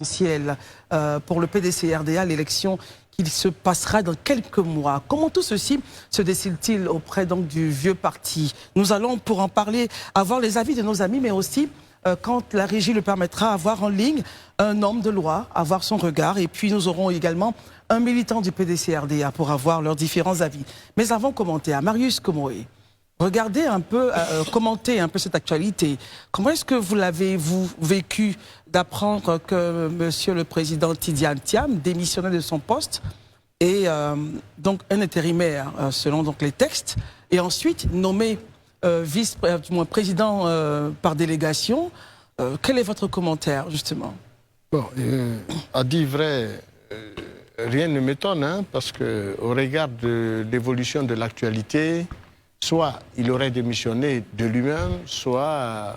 Essentiel pour le PDC-RDA, l'élection qui se passera dans quelques mois. Comment tout ceci se décide-t-il auprès donc du vieux parti? Nous allons, pour en parler, avoir les avis de nos amis, mais aussi, quand la régie le permettra, avoir en ligne un homme de loi, avoir son regard. Et puis nous aurons également un militant du PDC-RDA pour avoir leurs différents avis. Mais avant de commenter, à Marius Komoé, regardez un peu, commentez un peu cette actualité. Comment est-ce que vous l'avez-vous vécu d'apprendre que Monsieur le Président Tidiane Thiam démissionnait de son poste et donc un intérimaire selon donc les textes et ensuite nommé président par délégation. Quel est votre commentaire justement? Bon, à dire vrai, rien ne m'étonne, hein, parce que au regard de l'évolution de l'actualité, soit il aurait démissionné de lui-même, soit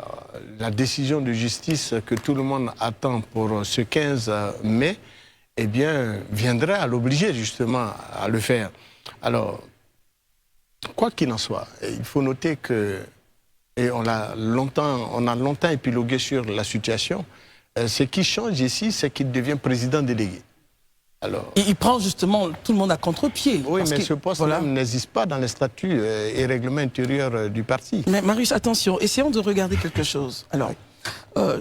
la décision de justice que tout le monde attend pour ce 15 mai, eh bien, viendrait à l'obliger justement à le faire. Alors, quoi qu'il en soit, il faut noter que, et on a longtemps épilogué sur la situation, ce qui change ici, c'est qu'il devient président délégué. Alors, il prend justement tout le monde à contre-pied. Oui, mais ce poste-là n'existe pas dans les statuts et règlements intérieurs du parti. Mais Marius, attention, essayons de regarder quelque chose. Alors,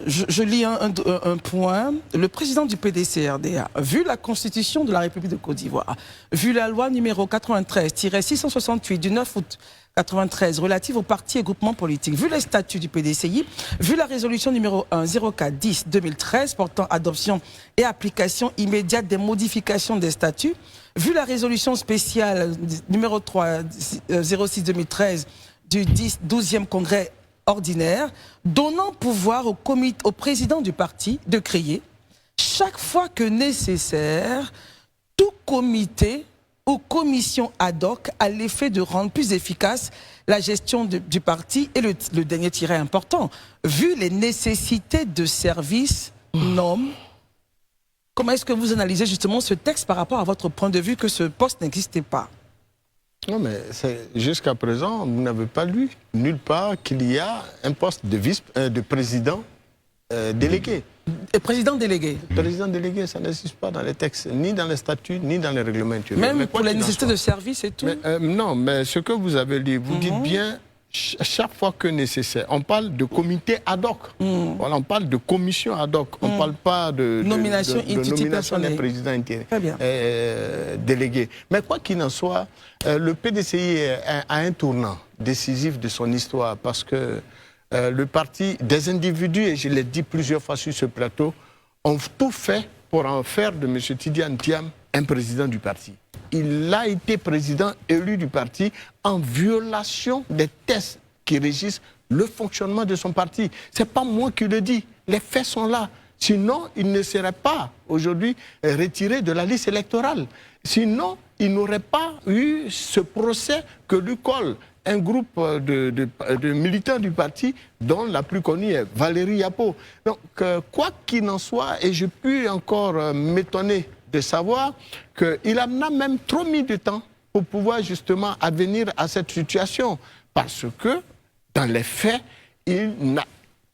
je lis un point. Le président du PDC-RDA, vu la Constitution de la République de Côte d'Ivoire, vu la loi numéro 93-668 du 9 août 93 relative aux partis et groupements politiques, vu les statuts du PDCI, vu la résolution numéro 1-04-10-2013 portant adoption et application immédiate des modifications des statuts, vu la résolution spéciale numéro 3-06-2013 du 12e congrès ordinaire, donnant pouvoir au président du parti de créer, chaque fois que nécessaire, tout comité ou commission ad hoc à l'effet de rendre plus efficace la gestion du parti. Et le dernier tiret important, vu les nécessités de service, normes, comment est-ce que vous analysez justement ce texte par rapport à votre point de vue que ce poste n'existait pas? Non, mais jusqu'à présent, vous n'avez pas lu nulle part qu'il y a un poste de président délégué. Président délégué. Président délégué, ça n'existe pas dans les textes, ni dans les statuts, ni dans les règlements intérieurs. Même pour les nécessités de service et tout. Non, mais ce que vous avez dit, vous dites bien chaque fois que nécessaire. On parle de comité ad hoc. Voilà, on parle de commission ad hoc. On ne parle pas de nomination des présidents délégués. Mais quoi qu'il en soit, le PDCI a un tournant décisif de son histoire parce que le parti, des individus, et je l'ai dit plusieurs fois sur ce plateau, ont tout fait pour en faire de M. Tidiane Thiam un président du parti. Il a été président élu du parti en violation des tests qui régissent le fonctionnement de son parti. Ce n'est pas moi qui le dis, les faits sont là. Sinon, il ne serait pas aujourd'hui retiré de la liste électorale. Sinon, il n'aurait pas eu ce procès que lui colle un groupe de militants du parti, dont la plus connue est Valérie Yapo. Donc, quoi qu'il en soit, et je puis encore m'étonner de savoir qu'il en a même trop mis de temps pour pouvoir justement advenir à cette situation. Parce que, dans les faits, il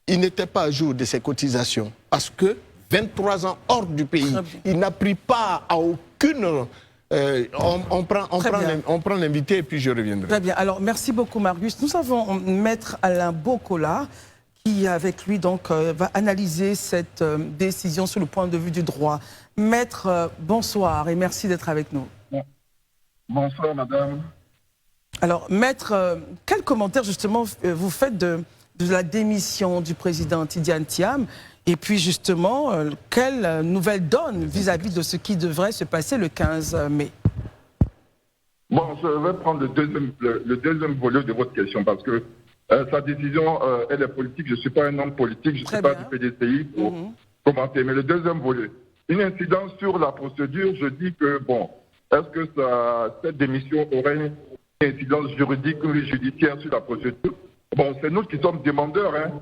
n'était pas à jour de ses cotisations. Parce que, 23 ans hors du pays, il n'a pris part à aucune... on prend l'invité et puis je reviendrai. Très bien. Alors, merci beaucoup, Marius. Nous avons Maître Alain Bokola qui, avec lui, donc, va analyser cette décision sous le point de vue du droit. Maître, bonsoir et merci d'être avec nous. Bonsoir, madame. Alors, Maître, quel commentaire, justement, vous faites de la démission du président Tidiane Thiam? Et puis justement, quelle nouvelle donne vis-à-vis de ce qui devrait se passer le 15 mai? Bon, je vais prendre le deuxième volet de votre question parce que sa décision, elle est politique. Je ne suis pas un homme politique, je ne suis pas du PDCI pour commenter. Mais le deuxième volet, une incidence sur la procédure, je dis que, bon, est-ce que cette démission aurait une incidence juridique ou judiciaire sur la procédure? Bon, c'est nous qui sommes demandeurs, hein,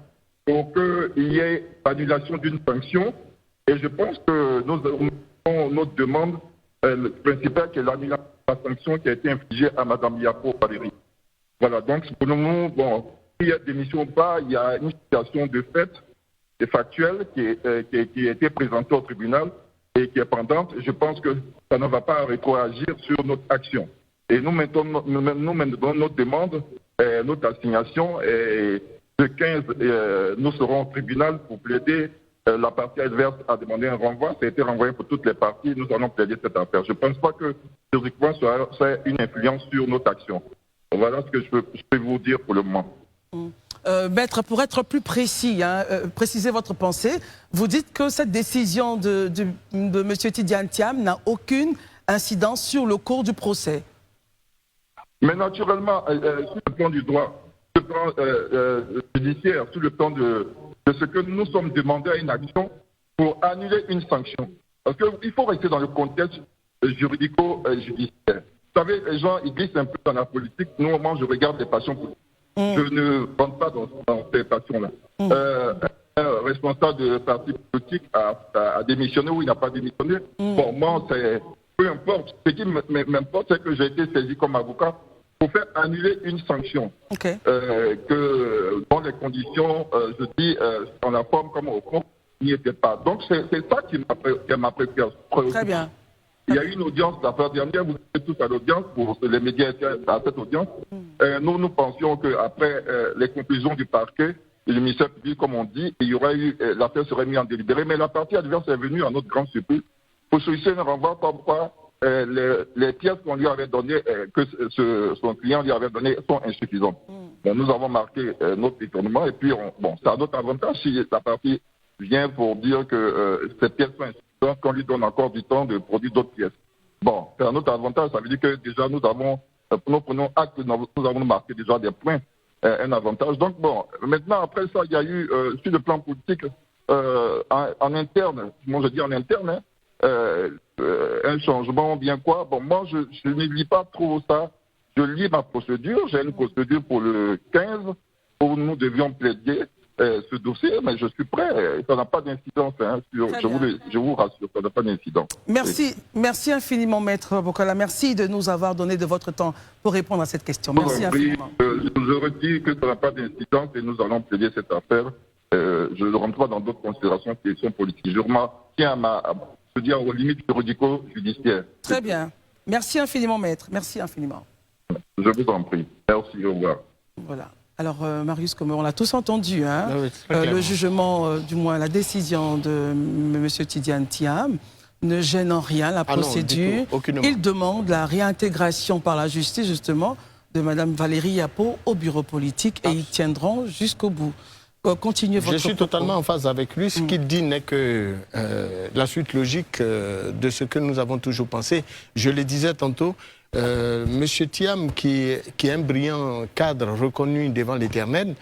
pour qu'il y ait annulation d'une sanction. Et je pense que nous avons notre demande principale qui est l'annulation de la sanction qui a été infligée à Mme Yapo Valérie. Voilà, donc pour nous, bon, s'il y a démission ou pas, il y a une situation de fait factuelle qui a été présentée au tribunal et qui est pendante, je pense que ça ne va pas rétroagir sur notre action. Et nous mettons notre demande, notre assignation, et le 15, nous serons au tribunal pour plaider. La partie adverse a demandé un renvoi, ça a été renvoyé pour toutes les parties, nous allons plaider cette affaire. Je ne pense pas que juridiquement ça ait une influence sur notre action. Voilà ce que je peux vous dire pour le moment. Maître, pour être plus précis, précisez votre pensée, vous dites que cette décision de M. Tidiane Thiam n'a aucune incidence sur le cours du procès. Mais naturellement, sur le plan du droit, sur le plan judiciaire, sur le plan de ce que nous sommes demandés à une action pour annuler une sanction. Parce qu'il faut rester dans le contexte juridico-judiciaire. Vous savez, les gens, ils glissent un peu dans la politique. Nous, moi, je regarde les passions politiques. Je ne rentre pas dans ces passions-là. Un responsable de parti politique a démissionné ou il n'a pas démissionné. Pour moi, peu importe. Ce qui m'importe, c'est que j'ai été saisi comme avocat pour faire annuler une sanction. Dans les conditions, je dis, dans la forme comme au fond, n'y était pas. Donc, c'est ça qui m'a préoccupé. Très bien. Il y a eu une audience la fois dernière, vous êtes tous à l'audience, pour les médias étaient à cette audience. Nous pensions qu'après les conclusions du parquet, et le ministère public, comme on dit, il y aurait eu, l'affaire serait mise en délibéré, mais la partie adverse est venue à notre grand surprise pour solliciter un renvoi comme quoi les pièces qu'on lui avait données, que son client lui avait données, sont insuffisantes. Bon, nous avons marqué notre étonnement et puis, c'est à notre avantage si la partie vient pour dire que ces pièces sont insuffisantes, qu'on lui donne encore du temps de produire d'autres pièces. Bon, c'est à notre avantage, ça veut dire que déjà nous prenons acte, nous avons marqué déjà des points, un avantage. Donc bon, maintenant après ça, il y a eu, sur le plan politique, en interne, moi je dis en interne, un changement, bien quoi. Bon, moi je ne lis pas trop ça, je lis ma procédure, j'ai une procédure pour le 15, où nous devions plaider ce dossier, mais je suis prêt. Ça n'a pas d'incidence. Je vous rassure, ça n'a pas d'incidence. Merci infiniment, Maître Bokala. Merci de nous avoir donné de votre temps pour répondre à cette question. Merci infiniment. Je redis que ça n'a pas d'incidence et nous allons plaider cette affaire. Je ne rentre pas dans d'autres considérations qui sont politiques. Je tiens à se dire aux limites juridico-judiciaires. Très bien. Merci infiniment, Maître. Merci infiniment. Je vous en prie. Merci, au revoir. Voilà. Alors, Marius, comme on l'a tous entendu, le jugement, du moins la décision de M. Tidiane Thiam ne gêne en rien la procédure. Il demande la réintégration par la justice, justement, de Mme Valérie Yapo au bureau politique et ils tiendront jusqu'au bout. Continuez votre Je suis totalement en phase avec lui. Ce qu'il dit n'est que la suite logique de ce que nous avons toujours pensé. Je le disais tantôt, Monsieur Thiam, qui est un brillant cadre reconnu devant l'Éternel,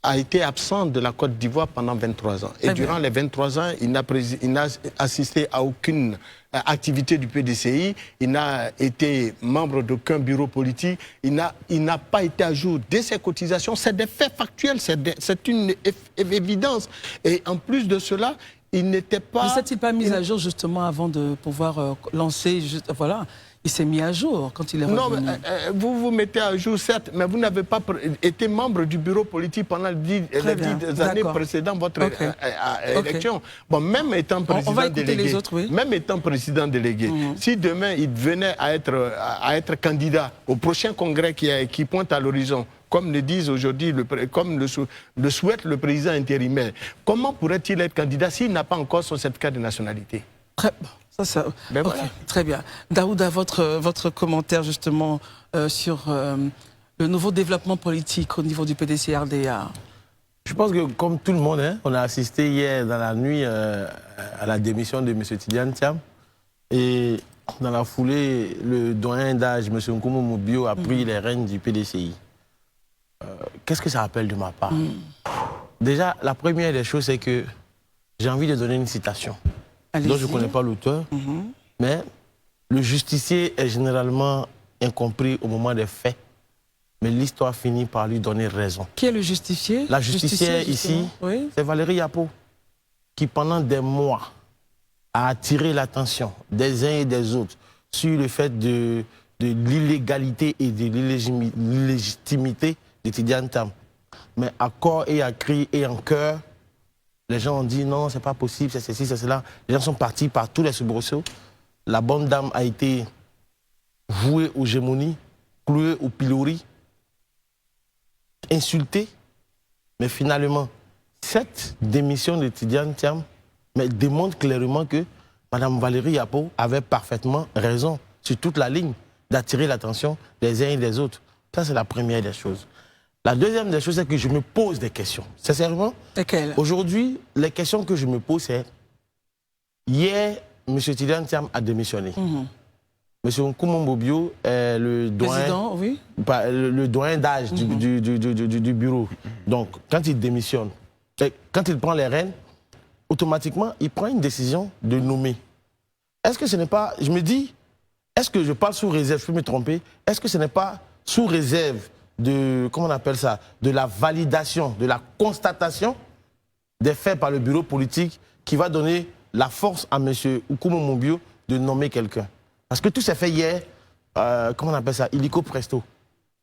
a été absent de la Côte d'Ivoire pendant 23 ans. Et durant les 23 ans, il n'a assisté à aucune activité du PDCI, il n'a été membre d'aucun bureau politique, il n'a pas été à jour de ses cotisations. C'est des faits factuels, c'est une évidence. Et en plus de cela, il n'était pas... Ne s'est-il pas mis à jour justement avant de pouvoir lancer... Voilà. Il s'est mis à jour quand il est revenu. Non, mais, vous vous mettez à jour, certes, mais vous n'avez pas été membre du bureau politique pendant les 10 années précédant votre élection. Bon, même étant président délégué, même étant président délégué, si demain il venait à être candidat au prochain congrès qui pointe à l'horizon, comme le disent aujourd'hui, comme le souhaite le président intérimaire, comment pourrait-il être candidat s'il n'a pas encore son certificat de nationalité? Voilà. Très bien. Daouda, votre commentaire justement sur le nouveau développement politique au niveau du PDC-RDA. Je pense que comme tout le monde, on a assisté hier dans la nuit à la démission de M. Tidiane Thiam. Et dans la foulée, le doyen d'âge, M. Nkoumou Moubio, a pris les rênes du PDCI. Qu'est-ce que ça rappelle de ma part? Déjà, la première des choses, c'est que j'ai envie de donner une citation. Donc je ne connais pas l'auteur, mais le justicier est généralement incompris au moment des faits, mais l'histoire finit par lui donner raison. Qui est le justicier? La justicière ici, c'est Valérie Yapo, qui pendant des mois a attiré l'attention des uns et des autres sur le fait de l'illégalité et de l'illégitimité de Tidiane Thiam. Mais à corps et à cri et en cœur, les gens ont dit non, c'est pas possible, c'est ceci, c'est cela. Les gens sont partis par tous les soubresauts. La bonne dame a été vouée aux gémonies, clouée au pilori, insultée. Mais finalement, cette démission de Tidiane Thiam démontre clairement que Mme Valérie Yapo avait parfaitement raison sur toute la ligne d'attirer l'attention des uns et des autres. Ça, c'est la première des choses. La deuxième des choses, c'est que je me pose des questions. Sincèrement, aujourd'hui, les questions que je me pose, c'est hier, M. Tidiane Thiam a démissionné. M. Nkoumou Mbobio est le doyen d'âge du bureau. Donc, quand il démissionne, quand il prend les rênes, automatiquement, il prend une décision de nommer. Est-ce que ce n'est pas... Je me dis, est-ce que je parle sous réserve, je peux me tromper, est-ce que ce n'est pas sous réserve de, comment on appelle ça, de la validation, de la constatation des faits par le bureau politique qui va donner la force à M. Nkoumou Mbobio de nommer quelqu'un? Parce que tout s'est fait hier, comment on appelle ça, illico presto.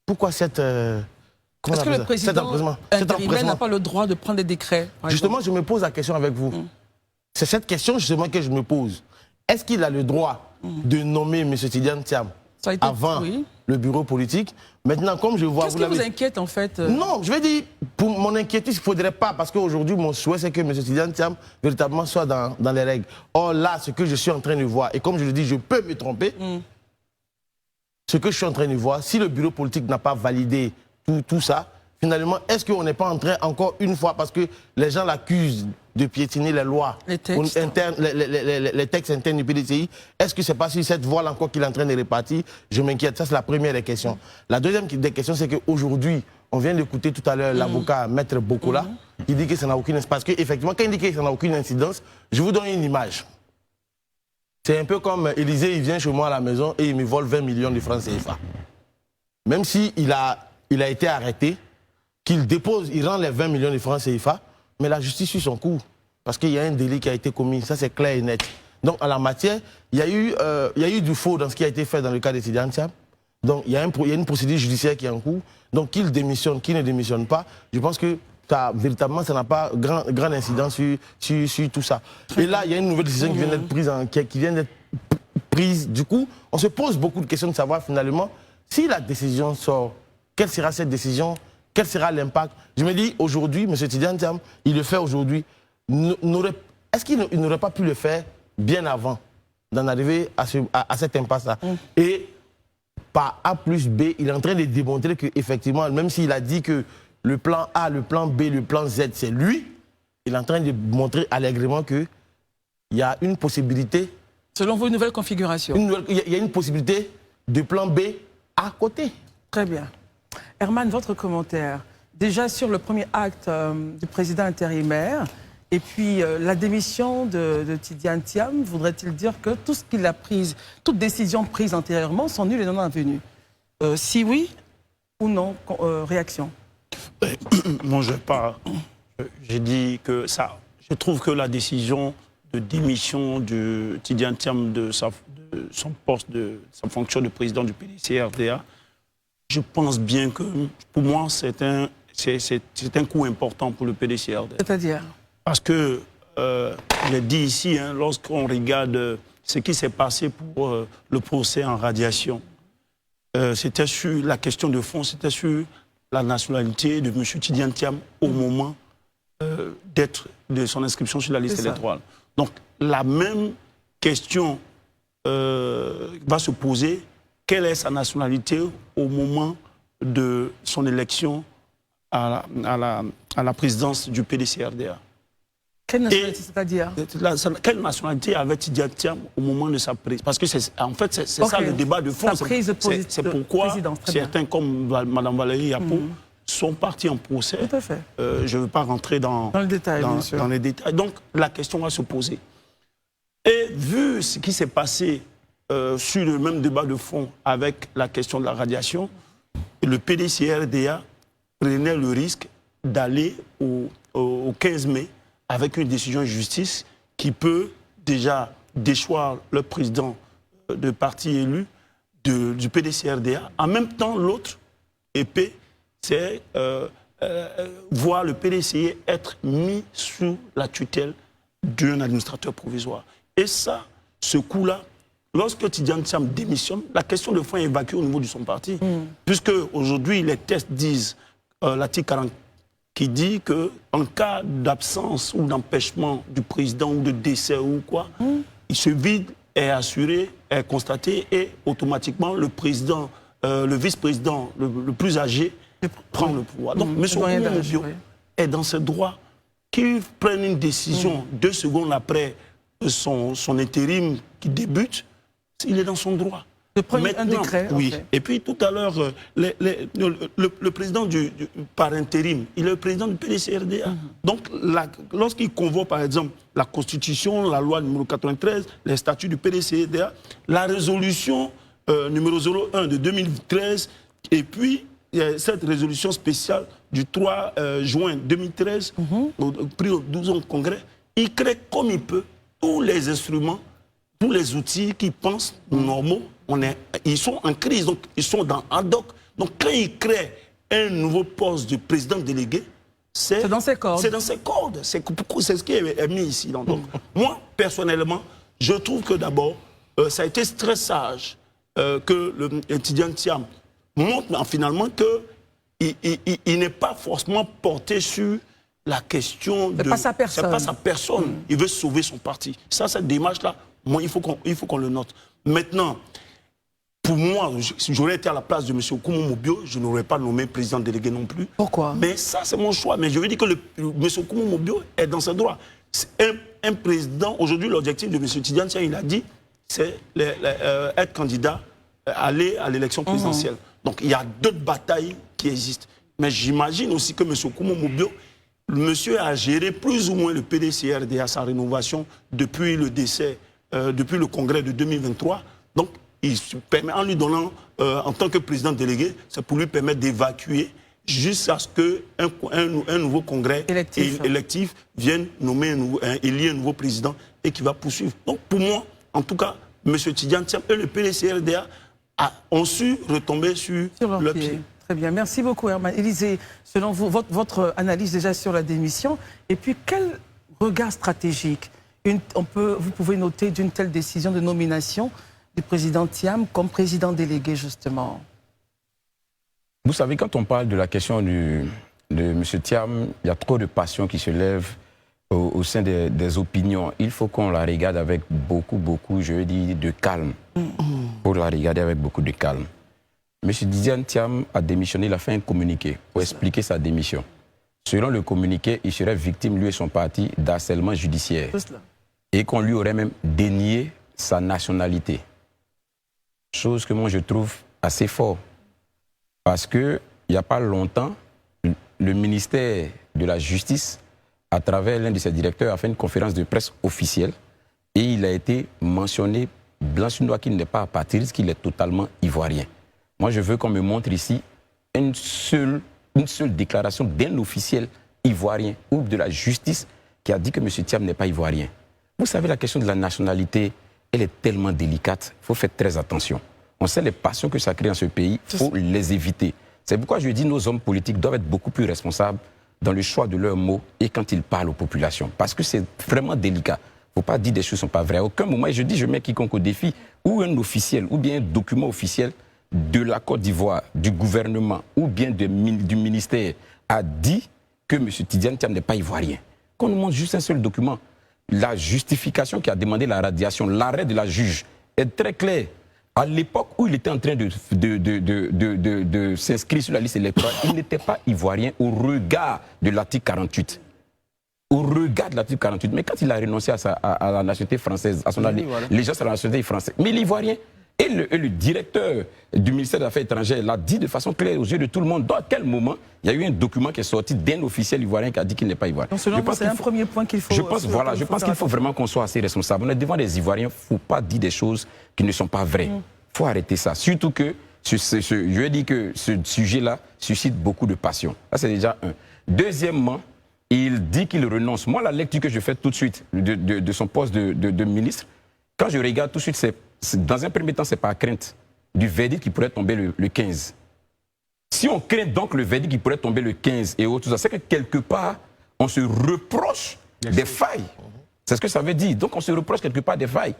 Pourquoi cette... Est-ce que le président intérimaire n'a pas le droit de prendre des décrets? Justement, je me pose la question avec vous. C'est cette question justement que je me pose. Est-ce qu'il a le droit de nommer M. Tidiane Thiam avant le bureau politique? Maintenant, comme je vois... Qu'est-ce qui vous inquiète en fait? Non, je vais dire, pour mon inquiétude, il ne faudrait pas, parce qu'aujourd'hui, mon souhait, c'est que M. Tidiane Thiam, véritablement, soit dans les règles. Or là, ce que je suis en train de voir, et comme je le dis, je peux me tromper, ce que je suis en train de voir, si le bureau politique n'a pas validé tout ça, finalement, est-ce qu'on n'est pas en train, encore une fois, parce que les gens l'accusent de piétiner les lois, les textes internes du PDCI, est-ce que c'est pas sur cette voie-là encore qu'il est en train de répartir? Je m'inquiète, ça c'est la première des questions. La deuxième des questions, c'est qu'aujourd'hui, on vient d'écouter tout à l'heure l'avocat Maître Bokola, il dit que ça n'a aucune incidence. Parce qu'effectivement, quand il dit que ça n'a aucune incidence, je vous donne une image. C'est un peu comme Élysée, il vient chez moi à la maison et il me vole 20 millions de francs CFA. Même s'il a été arrêté, qu'il dépose, il rend les 20 millions de francs CFA, mais la justice suit son cours. Parce qu'il y a un délit qui a été commis, ça c'est clair et net. Donc en la matière, il y a eu du faux dans ce qui a été fait dans le cas de Tidiane Thiam. Donc il y a une procédure judiciaire qui est en cours. Donc qu'il démissionne, qu'il ne démissionne pas, je pense que véritablement ça n'a pas grande incidence sur tout ça. Et là, il y a une nouvelle décision qui vient d'être prise, Du coup, on se pose beaucoup de questions de savoir finalement si la décision sort, quelle sera cette décision? Quel sera l'impact? Je me dis, aujourd'hui, M. Tidiane Thiam, il le fait aujourd'hui. Est-ce qu'il n'aurait pas pu le faire bien avant d'en arriver à cette impasse-là? Et par A plus B, il est en train de démontrer qu'effectivement, même s'il a dit que le plan A, le plan B, le plan Z, c'est lui, il est en train de montrer allègrement qu'il y a une possibilité... Selon vous, une nouvelle configuration? Il y a une possibilité de plan B à côté. Très bien. Herman, votre commentaire. Déjà sur le premier acte du président intérimaire, et puis la démission de Tidiane Thiam, voudrait-il dire que tout ce qu'il a pris, toute décision prise antérieurement sont nulles et non avenues? Si oui ou non, réaction? Moi, j'ai dit que ça. Je trouve que la décision de démission de Tidiane Thiam de son poste, de sa fonction de président du PDC-RDA, je pense bien que, pour moi, c'est un coup important pour le PDC-RDA. C'est-à-dire? Parce que, j'ai dit ici, lorsqu'on regarde ce qui s'est passé pour le procès en radiation, c'était sur la question de fond, c'était sur la nationalité de M. Tidiane Thiam au moment de son inscription sur la liste électorale. Donc, la même question va se poser. Quelle est sa nationalité au moment de son élection à la présidence du PDC-RDA? Quelle nationalité, c'est-à-dire? Quelle nationalité avait Tidiane Thiam au moment de sa prise? Parce que en fait, c'est ça le débat de fond. C'est pourquoi certains, comme Mme Valérie Yapo, sont partis en procès. Tout à fait. Je ne veux pas rentrer dans le détail, bien sûr. Dans les détails. Donc, la question va se poser. Et vu ce qui s'est passé sur le même débat de fond avec la question de la radiation, le PDC-RDA prenait le risque d'aller au 15 mai avec une décision de justice qui peut déjà déchoir le président de parti élu du PDC-RDA. En même temps, l'autre épée, c'est voir le PDCI être mis sous la tutelle d'un administrateur provisoire. Et ça, ce coup-là, lorsque Tidjane Thiam démissionne, la question de fond est évacuée au niveau de son parti. Puisque aujourd'hui, les tests disent, l'article 40 qui dit qu'en cas d'absence ou d'empêchement du président ou de décès ou quoi, ce vide est assuré, est constaté et automatiquement le président, le vice-président le plus âgé prend le pouvoir. Donc M. Oumoubio est dans ce droit qu'il prenne une décision 2 secondes après son intérim qui débute, il est dans son droit. De prendre un décret. Oui. Et puis tout à l'heure, le président par intérim, il est le président du PDC-RDA. Donc lorsqu'il convoque par exemple la Constitution, la loi numéro 93, les statuts du PDC-RDA, la résolution numéro 01 de 2013, et puis cette résolution spéciale du 3 juin 2013, pris au 12e congrès, il crée comme il peut tous les instruments, tous les outils qui pensent normaux. Ils sont en crise, donc ils sont dans ad hoc. Donc quand ils créent un nouveau poste de président délégué, c'est dans ses cordes. C'est dans ses cordes. C'est ce qui est mis ici. Donc moi, personnellement, je trouve que d'abord, ça a été très sage que le Tidjane Thiam montre finalement qu'il n'est pas forcément porté sur la question de... C'est pas sa personne. C'est pas sa personne. Il veut sauver son parti. Ça, cette démarche-là, moi, il faut qu'on le note. Maintenant, pour moi, si j'aurais été à la place de M. Oumoubio, je n'aurais pas nommé président délégué non plus. Pourquoi? Mais ça, c'est mon choix. Mais je veux dire que M. Oumoubio est dans ses droits. Un président, aujourd'hui, l'objectif de M. Tidjane Thiam, il a dit, c'est être candidat, aller à l'élection présidentielle. Donc, il y a d'autres batailles qui existent. Mais j'imagine aussi que M. Oumoubio, monsieur a géré plus ou moins le PDC-RDA, sa rénovation, depuis le décès, depuis le congrès de 2023. Donc, il se permet, en lui donnant, en tant que président délégué, c'est pour lui permettre d'évacuer jusqu'à ce qu'un nouveau congrès électif vienne nommer élire un nouveau président et qui va poursuivre. Donc, pour moi, en tout cas, M. Tidjane Thiam et le PDC-RDA ont su retomber sur leur pied. Très bien, merci beaucoup Herman. Élisée, selon vous, votre analyse déjà sur la démission, et puis quel regard stratégique vous pouvez noter d'une telle décision de nomination du président Thiam comme président délégué justement? Vous savez, quand on parle de la question de M. Thiam, il y a trop de passion qui se lève au sein des opinions. Il faut qu'on la regarde avec beaucoup, je dis, de calme. Pour la regarder avec beaucoup de calme. M. Tidjane Thiam a démissionné, il a fait un communiqué pour expliquer sa démission. Selon le communiqué, il serait victime, lui et son parti, d'harcèlement judiciaire. Et qu'on lui aurait même dénié sa nationalité. Chose que moi je trouve assez fort. Parce qu'il n'y a pas longtemps, le ministère de la Justice, à travers l'un de ses directeurs, a fait une conférence de presse officielle et il a été mentionné blanc sur noir qu'il n'est pas apathride, qu'il est totalement ivoirien. Moi, je veux qu'on me montre ici une seule déclaration d'un officiel ivoirien ou de la justice qui a dit que M. Thiam n'est pas ivoirien. Vous savez, la question de la nationalité, elle est tellement délicate, il faut faire très attention. On sait les passions que ça crée dans ce pays, il faut les éviter. C'est pourquoi je dis que nos hommes politiques doivent être beaucoup plus responsables dans le choix de leurs mots et quand ils parlent aux populations. Parce que c'est vraiment délicat. Il ne faut pas dire des choses qui ne sont pas vraies. À aucun moment, et je dis, je mets quiconque au défi, ou un officiel, ou bien un document officiel de la Côte d'Ivoire, du gouvernement, ou bien du ministère, a dit que M. Tidjane Thiam n'est pas ivoirien. Qu'on nous montre juste un seul document. La justification qui a demandé la radiation, l'arrêt de la juge, est très claire. À l'époque où il était en train de s'inscrire sur la liste électorale, il n'était pas ivoirien au regard de l'article 48. Au regard de l'article 48. Mais quand il a renoncé à la nationalité française, à son allégeance à la nationalité française, mais il est ivoirien. Et le directeur du ministère des Affaires étrangères l'a dit de façon claire aux yeux de tout le monde. Dans quel moment il y a eu un document qui est sorti d'un officiel ivoirien qui a dit qu'il n'est pas ivoirien? Donc selon vous, c'est un premier point qu'il faut... Je pense qu'il faut vraiment qu'on soit assez responsable. On est devant des Ivoiriens, il ne faut pas dire des choses qui ne sont pas vraies. Il faut arrêter ça. Surtout que, je dis que ce sujet-là suscite beaucoup de passion. Ça, c'est déjà un. Deuxièmement, il dit qu'il renonce. Moi, la lecture que je fais tout de suite de son poste de ministre, quand je regarde tout de suite, dans un premier temps, c'est par crainte du verdict qui pourrait tomber le 15. Si on craint donc le verdict qui pourrait tomber le 15 et autres, c'est que quelque part, on se reproche des failles. C'est ce que ça veut dire. Donc on se reproche quelque part des failles.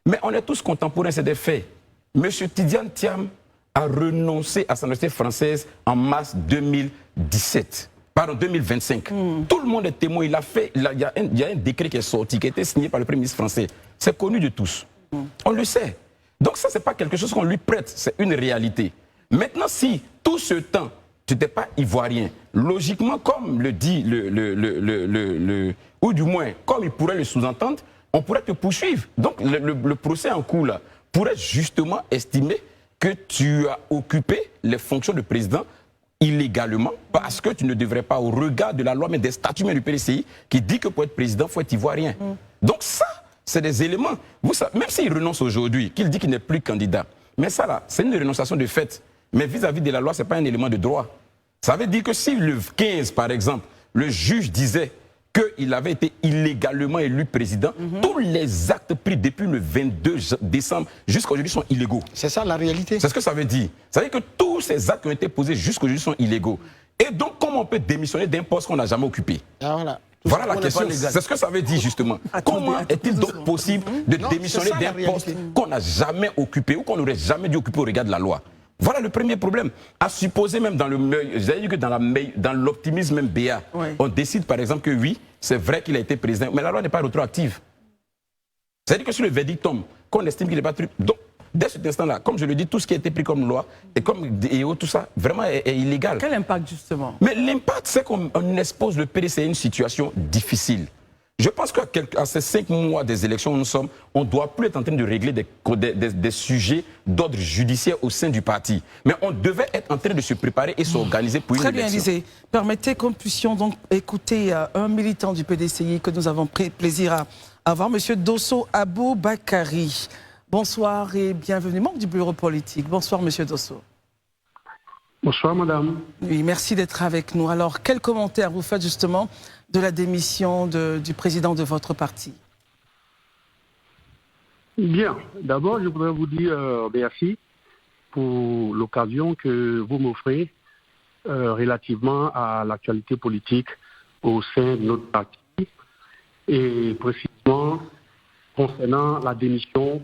Mais on est tous contemporains, c'est des faits. M. Tidiane Thiam a renoncé à sa nationalité française en mars 2017. Pardon, 2025. Tout le monde est témoin. Il y a un décret qui est sorti, qui a été signé par le Premier ministre français. C'est connu de tous. On le sait. Donc ça, ce n'est pas quelque chose qu'on lui prête, c'est une réalité. Maintenant, si tout ce temps, tu n'étais pas ivoirien, logiquement, comme le dit ou du moins, comme il pourrait le sous-entendre, on pourrait te poursuivre. Donc le procès en cours là pourrait justement estimer que tu as occupé les fonctions de président illégalement parce que tu ne devrais pas, au regard de la loi, mais des statuts du PDCI qui dit que pour être président, il faut être ivoirien. Donc ça, c'est des éléments. Vous savez, même s'il renonce aujourd'hui, qu'il dit qu'il n'est plus candidat, mais ça là, c'est une renonciation de fait. Mais vis-à-vis de la loi, ce n'est pas un élément de droit. Ça veut dire que si le 15, par exemple, le juge disait qu'il avait été illégalement élu président, tous les actes pris depuis le 22 décembre jusqu'à aujourd'hui sont illégaux. C'est ça la réalité. C'est ce que ça veut dire. Ça veut dire que tous ces actes qui ont été posés jusqu'à aujourd'hui sont illégaux. Et donc, comment on peut démissionner d'un poste qu'on n'a jamais occupé? Voilà la question. C'est ce que ça veut dire justement. Comment est-il donc possible de démissionner d'un poste qu'on n'a jamais occupé ou qu'on n'aurait jamais dû occuper au regard de la loi? Voilà le premier problème. À supposer même dans l'optimisme même BA, on décide par exemple que oui, c'est vrai qu'il a été président, mais la loi n'est pas rétroactive. C'est-à-dire que si le verdict tombe, qu'on estime qu'il n'est pas... Donc, dès cet instant-là, comme je le dis, tout ce qui a été pris comme loi et tout ça, vraiment est illégal. Quel impact justement? Mais l'impact, c'est qu'on expose le PDC à une situation difficile. Je pense qu'à ces 5 mois des élections où nous sommes, on ne doit plus être en train de régler des sujets d'ordre judiciaire au sein du parti. Mais on devait être en train de se préparer et s'organiser pour une élection. Très bien, Élisée. Permettez qu'on puissions donc écouter un militant du PDCI que nous avons pris plaisir à voir, M. Dosso Abou Bakari. Bonsoir et bienvenue, membre du bureau politique. Bonsoir, M. Dosso. Bonsoir, madame. Oui, merci d'être avec nous. Alors, quel commentaire vous faites justement de la démission du président de votre parti? Bien. D'abord, je voudrais vous dire merci pour l'occasion que vous m'offrez relativement à l'actualité politique au sein de notre parti et précisément concernant la démission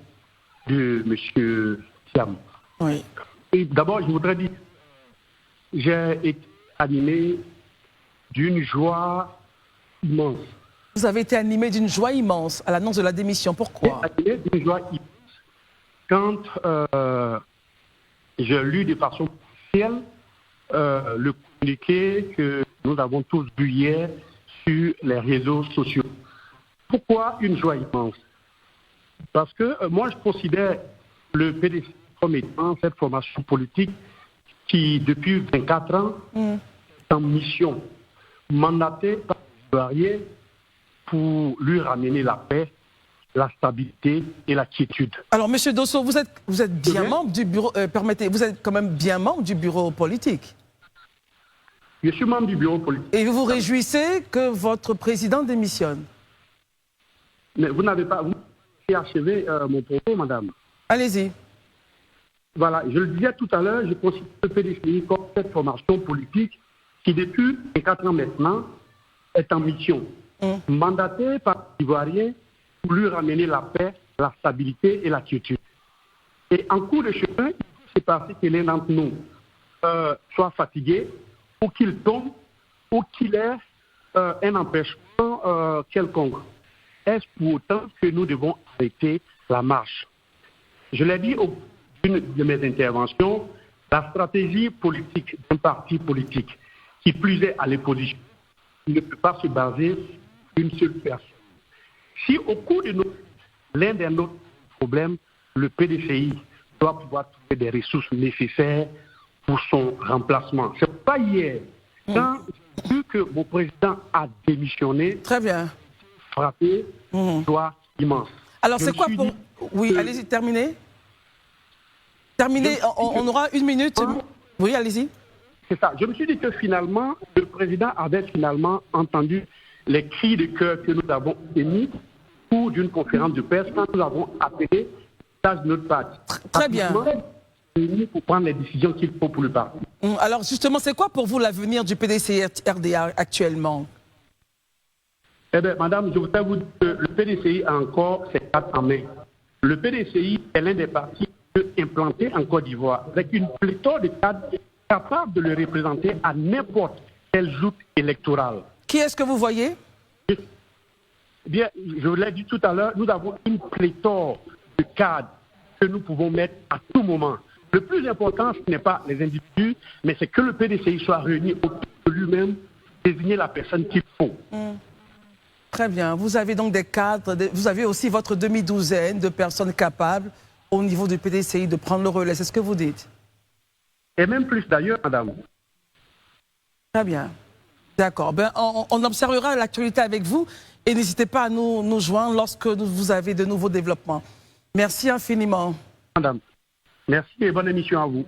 de M. Thiam. Oui. Et d'abord, je voudrais dire, j'ai été animé d'une joie immense. Vous avez été animé d'une joie immense à l'annonce de la démission. Pourquoi? J'ai été animé d'une joie immense quand j'ai lu de façon officielle le communiqué que nous avons tous vu hier sur les réseaux sociaux. Pourquoi une joie immense? Parce que moi, je considère le PDC comme étant cette formation politique qui, depuis 24 ans, est en mission, mandatée par les Ivoiriens pour lui ramener la paix, la stabilité et la quiétude. Alors, M. Dosso, vous êtes bien membre du bureau, permettez, vous êtes quand même bien membre du bureau politique. Je suis membre du bureau politique. Et vous vous réjouissez que votre président démissionne? Mais vous n'avez pas achevé mon propos, madame. Allez-y. Voilà, je le disais tout à l'heure, je considère le PDCI comme cette formation politique qui, depuis 4 ans maintenant, est en mission, mandatée par les Ivoiriens pour lui ramener la paix, la stabilité et la quiétude. Et en cours de chemin, c'est passé que l'un d'entre nous soit fatigué, ou qu'il tombe, ou qu'il ait un empêchement quelconque. Est-ce pour autant que nous devons arrêter la marche? Je l'ai dit au une de mes interventions, la stratégie politique d'un parti politique, qui plus est à l'opposition, ne peut pas se baser sur une seule personne. Si au cours de l'un des autres problèmes, le PDCI doit pouvoir trouver des ressources nécessaires pour son remplacement. Ce n'est pas hier, quand j'ai vu que mon président a démissionné, très bien, frappé, joie immense. Alors c'est quoi pour... Oui, allez-y, terminez. Terminé, on aura 1 minute. Oui, allez-y. C'est ça. Je me suis dit que finalement, le président avait finalement entendu les cris de cœur que nous avons émis pour d'une conférence de presse quand nous avons appelé l'âge de notre parti. Très bien. réunis pour prendre les décisions qu'il faut pour le parti. Alors justement, c'est quoi pour vous l'avenir du PDCI-RDA actuellement? Eh bien, madame, je voudrais vous dire que le PDCI a encore ses cartes en main. Le PDCI est l'un des partis qui peut implanter en Côte d'Ivoire avec une pléthore de cadres capables de le représenter à n'importe quel joute électoral. Qui est-ce que vous voyez? Bien, je vous l'ai dit tout à l'heure, nous avons une pléthore de cadres que nous pouvons mettre à tout moment. Le plus important, ce n'est pas les individus, mais c'est que le PDCI soit réuni autour de lui-même, désigner la personne qu'il faut. Très bien. Vous avez donc des cadres, vous avez aussi votre demi-douzaine de personnes capables au niveau du PDCI de prendre le relais. C'est ce que vous dites? Et même plus d'ailleurs, madame. Très bien. D'accord. Ben, on observera l'actualité avec vous et n'hésitez pas à nous joindre lorsque vous avez de nouveaux développements. Merci infiniment. Madame, merci et bonne émission à vous.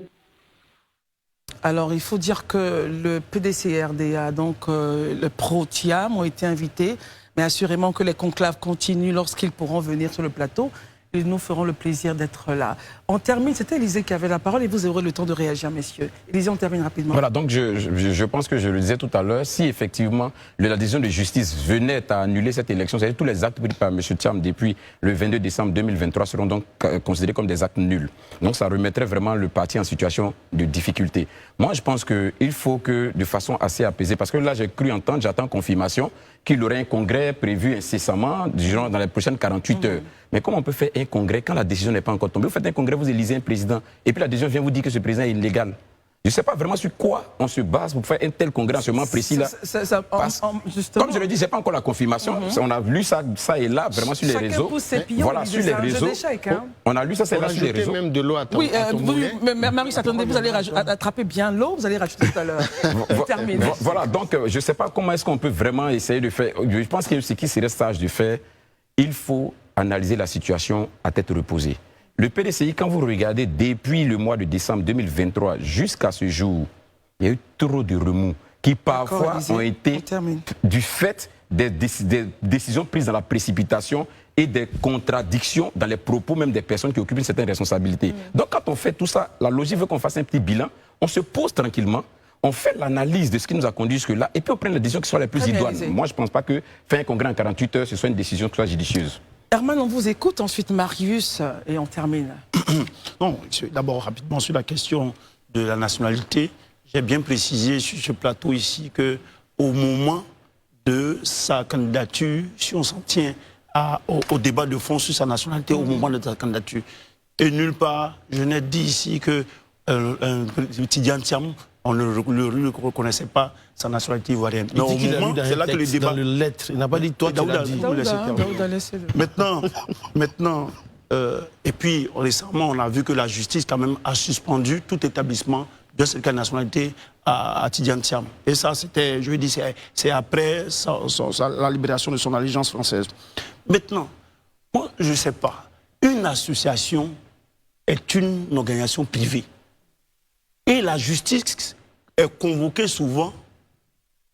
Alors, il faut dire que le PDCI-RDA, donc le Pro-TIAM ont été invités, mais assurément que les conclaves continuent lorsqu'ils pourront venir sur le plateau. Et nous ferons le plaisir d'être là. On termine, c'était Élisée qui avait la parole et vous aurez le temps de réagir, messieurs. Élisée, on termine rapidement. Voilà, donc je pense que je le disais tout à l'heure, si effectivement la décision de justice venait à annuler cette élection, c'est-à-dire tous les actes pris par M. Thiam depuis le 22 décembre 2023 seront donc considérés comme des actes nuls. Donc ça remettrait vraiment le parti en situation de difficulté. Moi, je pense qu'il faut que, de façon assez apaisée, parce que là, j'ai cru entendre, j'attends confirmation, qu'il y aurait un congrès prévu incessamment, dans les prochaines 48 heures. Mais comment on peut faire un congrès quand la décision n'est pas encore tombée? Vous faites un congrès, vous élisez un président, et puis la décision vient vous dire que ce président est illégal. Je ne sais pas vraiment sur quoi on se base pour faire un tel congrès en ce moment précis-là. Comme je le dis, je n'ai pas encore la confirmation. On a lu ça et là, vraiment sur les réseaux. Voilà, sur les réseaux. On a lu ça, c'est là sur les réseaux. Même de l'eau à ton, oui, mais Marius, attendez, vous allez attraper bien l'eau, vous allez rajouter tout à l'heure. Voilà, donc je ne sais pas comment est-ce qu'on peut vraiment essayer de faire. Je pense que ce qui serait sage de faire, il faut analyser la situation à tête reposée. Le PDCI, quand vous regardez depuis le mois de décembre 2023 jusqu'à ce jour, il y a eu trop de remous qui parfois ont été du fait des décisions prises dans la précipitation et des contradictions dans les propos même des personnes qui occupent une certaine responsabilité. Donc quand on fait tout ça, la logique veut qu'on fasse un petit bilan, on se pose tranquillement, on fait l'analyse de ce qui nous a conduit jusque-là et puis on prend les décisions qui soient les plus idoines. Moi, je ne pense pas que faire un congrès en 48 heures, ce soit une décision qui soit judicieuse. Herman, on vous écoute, ensuite Marius, et on termine. Non, d'abord rapidement sur la question de la nationalité, j'ai bien précisé sur ce plateau ici qu'au moment de sa candidature, si on s'en tient au débat de fond sur sa nationalité, au moment de sa candidature, et nulle part, je n'ai dit ici que Tidiane Thiam, on ne reconnaissait pas sa nationalité ivoirienne. Il dit qu'il a lu dans un texte, dans le lettre. Il n'a pas dit toi, tu l'as dit. Maintenant, et puis récemment, on a vu que la justice quand même a suspendu tout établissement de cette nationalité à Tidiane Thiam. Et ça, c'était, je veux dire, c'est après la libération de son allégeance française. Maintenant, moi, je ne sais pas. Une association est une organisation privée. Et la justice est convoquée souvent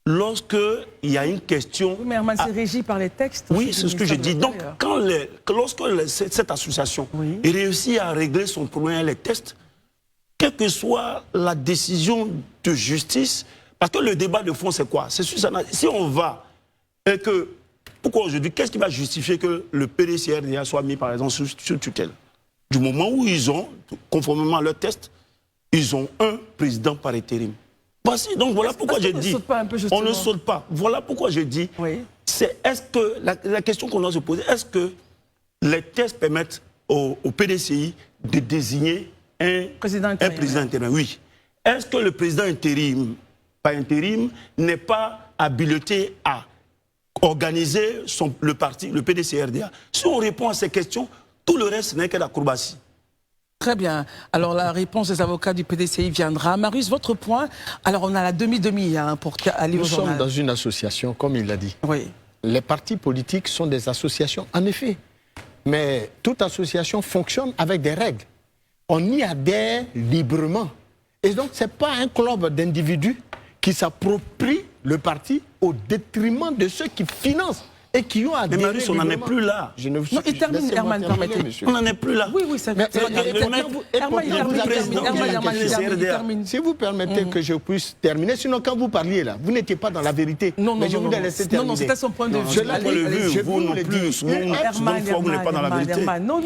lorsqu'il y a une question... Oui, mais Herman, c'est régi par les textes. Oui, c'est ce que je dis. Donc, lorsque cette association réussit à régler son problème avec les textes, quelle que soit la décision de justice, parce que le débat de fond, c'est quoi? C'est si on va et que... Pourquoi aujourd'hui? Qu'est-ce qui va justifier que le PDCI-RDA soit mis, par exemple, sur tutelle? Du moment où ils ont, conformément à leur test, ils ont un président par intérim. Voici, donc voilà pourquoi j'ai dit... On ne saute pas. Voilà pourquoi j'ai dit... C'est est-ce que... La question qu'on doit se poser, est-ce que les tests permettent au PDCI de désigner un président intérim? Oui. Est-ce que le président intérim, par intérim, n'est pas habilité à organiser le parti, le PDCI-RDA? Si on répond à ces questions, tout le reste n'est que l'acrobatie. Très bien. Alors, la réponse des avocats du PDCI viendra. Marius, votre point. Alors, on a la demi-demi pour aller au journal. Nous sommes dans une association, comme il l'a dit. Oui. Les partis politiques sont des associations, en effet. Mais toute association fonctionne avec des règles. On y adhère librement. Et donc, ce n'est pas un club d'individus qui s'approprie le parti au détriment de ceux qui financent et qui ont adhéré. Mais Marius, on n'en est plus là. Non, il termine, Herman, permettez. On n'en est plus là. Oui, oui, c'est vrai. Si vous permettez que je puisse terminer, sinon quand vous parliez là, vous n'étiez pas dans la vérité. Non, mais je vous ai laissé terminer. Non, c'était son point de vue. Je vous le dis. Herman, vous n'êtes pas dans la vérité. Non.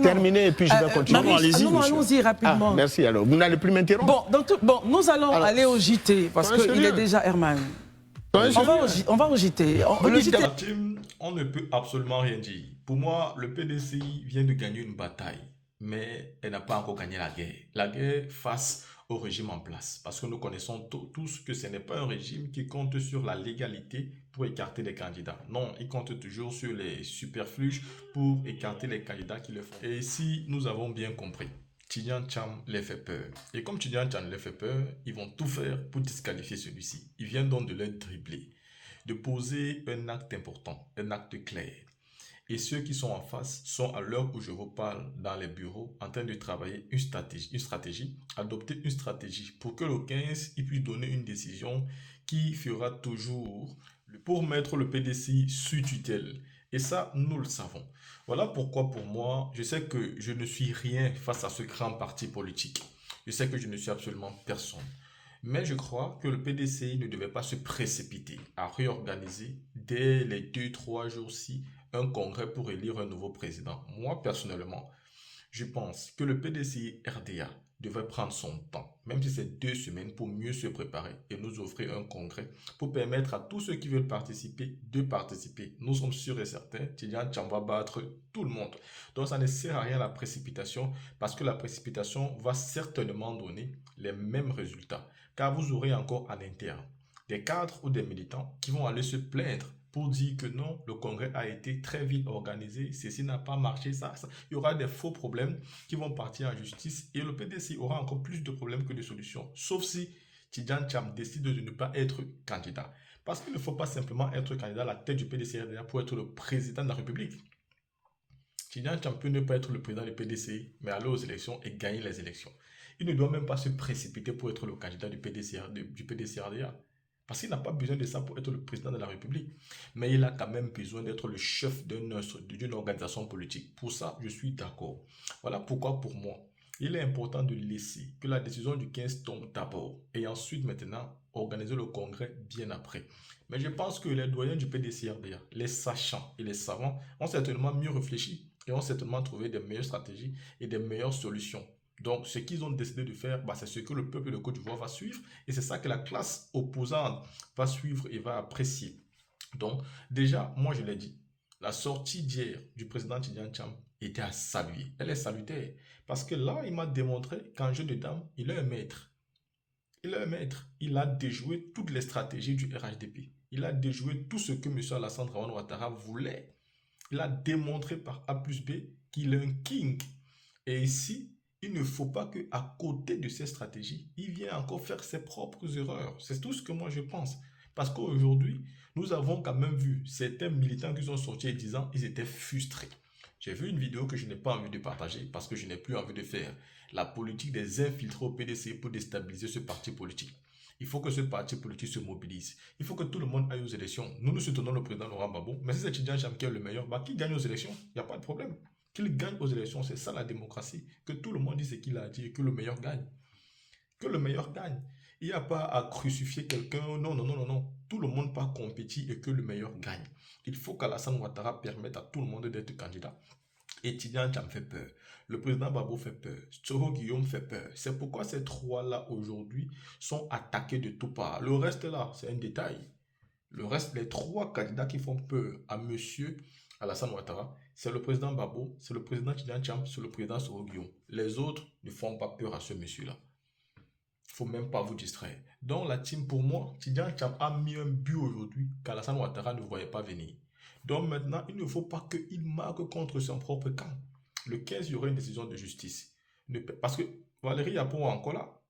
Terminez et puis je vais continuer. Non, allons-y rapidement. Merci alors. Vous n'allez plus m'interrompre. Bon, nous allons aller au JT parce qu'il est déjà Herman. On va au JT. On ne peut absolument rien dire. Pour moi, le PDCI vient de gagner une bataille, mais elle n'a pas encore gagné la guerre. La guerre face au régime en place. Parce que nous connaissons tous que ce n'est pas un régime qui compte sur la légalité pour écarter les candidats. Non, il compte toujours sur les superfluges pour écarter les candidats qui le font. Et ici, nous avons bien compris. Tidjane Thiam les fait peur. Et comme Tidjane Thiam les fait peur, ils vont tout faire pour disqualifier celui-ci. Ils viennent donc de le dribbler, de poser un acte important, un acte clair. Et ceux qui sont en face sont, à l'heure où je vous parle, dans les bureaux, en train de travailler une stratégie, adopter une stratégie pour que le 15 il puisse donner une décision qui fera toujours pour mettre le PDCI sous tutelle. Et ça, nous le savons. Voilà pourquoi, pour moi, je sais que je ne suis rien face à ce grand parti politique. Je sais que je ne suis absolument personne. Mais je crois que le PDCI ne devait pas se précipiter à réorganiser dès les 2-3 jours-ci un congrès pour élire un nouveau président. Moi, personnellement, je pense que le PDCI RDA devrait prendre son temps, même si c'est 2 semaines, pour mieux se préparer et nous offrir un congrès pour permettre à tous ceux qui veulent participer de participer. Nous sommes sûrs et certains, Tidjane Thiam va battre tout le monde. Donc ça ne sert à rien la précipitation, parce que la précipitation va certainement donner les mêmes résultats, car vous aurez encore à l'interne des cadres ou des militants qui vont aller se plaindre pour dire que non, le congrès a été très vite organisé, ceci n'a pas marché, ça. Il y aura des faux problèmes qui vont partir en justice et le PDCI aura encore plus de problèmes que de solutions. Sauf si Tidjane Thiam décide de ne pas être candidat. Parce qu'il ne faut pas simplement être candidat à la tête du PDCI pour être le président de la République. Tidjane Thiam peut ne pas être le président du PDCI, mais aller aux élections et gagner les élections. Il ne doit même pas se précipiter pour être le candidat du PDCRDA. Parce qu'il n'a pas besoin de ça pour être le président de la République. Mais il a quand même besoin d'être le chef d'une organisation politique. Pour ça, je suis d'accord. Voilà pourquoi, pour moi, il est important de laisser que la décision du 15 tombe d'abord. Et ensuite, maintenant, organiser le congrès bien après. Mais je pense que les doyens du PDCRDA, les sachants et les savants, ont certainement mieux réfléchi et ont certainement trouvé des meilleures stratégies et des meilleures solutions. Donc, ce qu'ils ont décidé de faire, c'est ce que le peuple de Côte d'Ivoire va suivre. Et c'est ça que la classe opposante va suivre et va apprécier. Donc, déjà, moi, je l'ai dit, la sortie d'hier du président Tidjane Thiam était à saluer. Elle est salutaire. Parce que là, il m'a démontré qu'en jeu de dames, il est un maître. Il est un maître. Il a déjoué toutes les stratégies du RHDP. Il a déjoué tout ce que M. Alassane Dramane Ouattara voulait. Il a démontré par A plus B qu'il est un king. Et ici, il ne faut pas qu'à côté de ces stratégies, il vienne encore faire ses propres erreurs. C'est tout ce que moi je pense. Parce qu'aujourd'hui, nous avons quand même vu certains militants qui sont sortis disant qu'ils étaient frustrés. J'ai vu une vidéo que je n'ai pas envie de partager parce que je n'ai plus envie de faire la politique des infiltrés au PDC pour déstabiliser ce parti politique. Il faut que ce parti politique se mobilise. Il faut que tout le monde aille aux élections. Nous soutenons le président Laurent Gbagbo, mais si c'est Tidjane Thiam qui est le meilleur, qui gagne aux élections? Il n'y a pas de problème. Qu'il gagne aux élections, c'est ça la démocratie. Que tout le monde dise ce qu'il a dit et que le meilleur gagne. Que le meilleur gagne. Il n'y a pas à crucifier quelqu'un. Non. Tout le monde part compétit et que le meilleur gagne. Il faut qu'Alassane Ouattara permette à tout le monde d'être candidat. Et Tidjane Thiam fait peur. Le président Gbagbo fait peur. Soro Guillaume fait peur. C'est pourquoi ces trois-là aujourd'hui sont attaqués de tout part. Le reste là, c'est un détail. Le reste, les 3 candidats qui font peur à monsieur Alassane Ouattara, c'est le président Gbagbo, c'est le président Tidjane Thiam, c'est le président Soro Guillaume. Les autres ne font pas peur à ce monsieur-là. Il ne faut même pas vous distraire. Donc la team, pour moi, Tidjane Thiam a mis un but aujourd'hui qu'Alassane Ouattara ne voyait pas venir. Donc maintenant, il ne faut pas qu'il marque contre son propre camp. Le 15, il y aura une décision de justice. Parce que Valérie Yapo est encore là.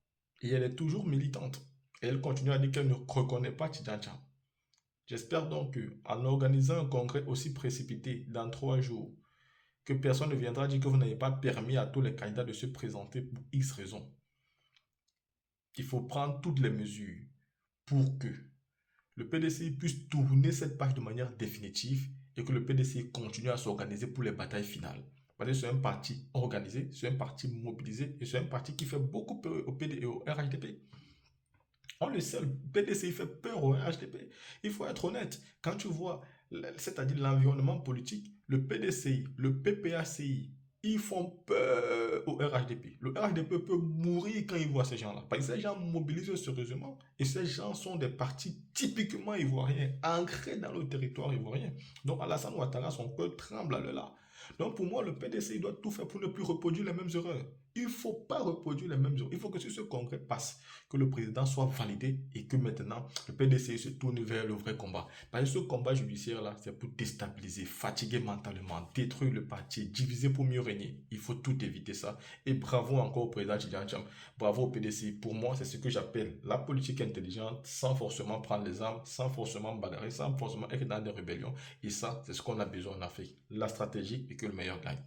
Et elle est toujours militante. Et elle continue à dire qu'elle ne reconnaît pas Tidjane Thiam. J'espère donc qu'en organisant un congrès aussi précipité dans 3 jours, que personne ne viendra dire que vous n'avez pas permis à tous les candidats de se présenter pour X raisons. Il faut prendre toutes les mesures pour que le PDCI puisse tourner cette page de manière définitive et que le PDCI continue à s'organiser pour les batailles finales. Parce que c'est un parti organisé, c'est un parti mobilisé et c'est un parti qui fait beaucoup peur au PD et au RHDP. On le sait, le PDCI fait peur au RHDP. Il faut être honnête. Quand tu vois, c'est-à-dire l'environnement politique, le PDCI, le PPACI, ils font peur au RHDP. Le RHDP peut mourir quand il voit ces gens-là. Parce que ces gens mobilisent sérieusement. Et ces gens sont des partis typiquement ivoiriens, ancrés dans le territoire ivoirien. Donc Alassane Ouattara, son cœur tremble là. Donc pour moi, le PDCI doit tout faire pour ne plus reproduire les mêmes erreurs. Il ne faut pas reproduire les mêmes erreurs. Il faut que si ce congrès passe, que le président soit validé et que maintenant, le PDCI se tourne vers le vrai combat. Parce que ce combat judiciaire-là, c'est pour déstabiliser, fatiguer mentalement, détruire le parti, diviser pour mieux régner. Il faut tout éviter ça. Et bravo encore au président Tidjane Thiam. Bravo au PDCI. Pour moi, c'est ce que j'appelle la politique intelligente, sans forcément prendre les armes, sans forcément bagarrer, sans forcément être dans des rébellions. Et ça, c'est ce qu'on a besoin en Afrique. La stratégie et que le meilleur gagne.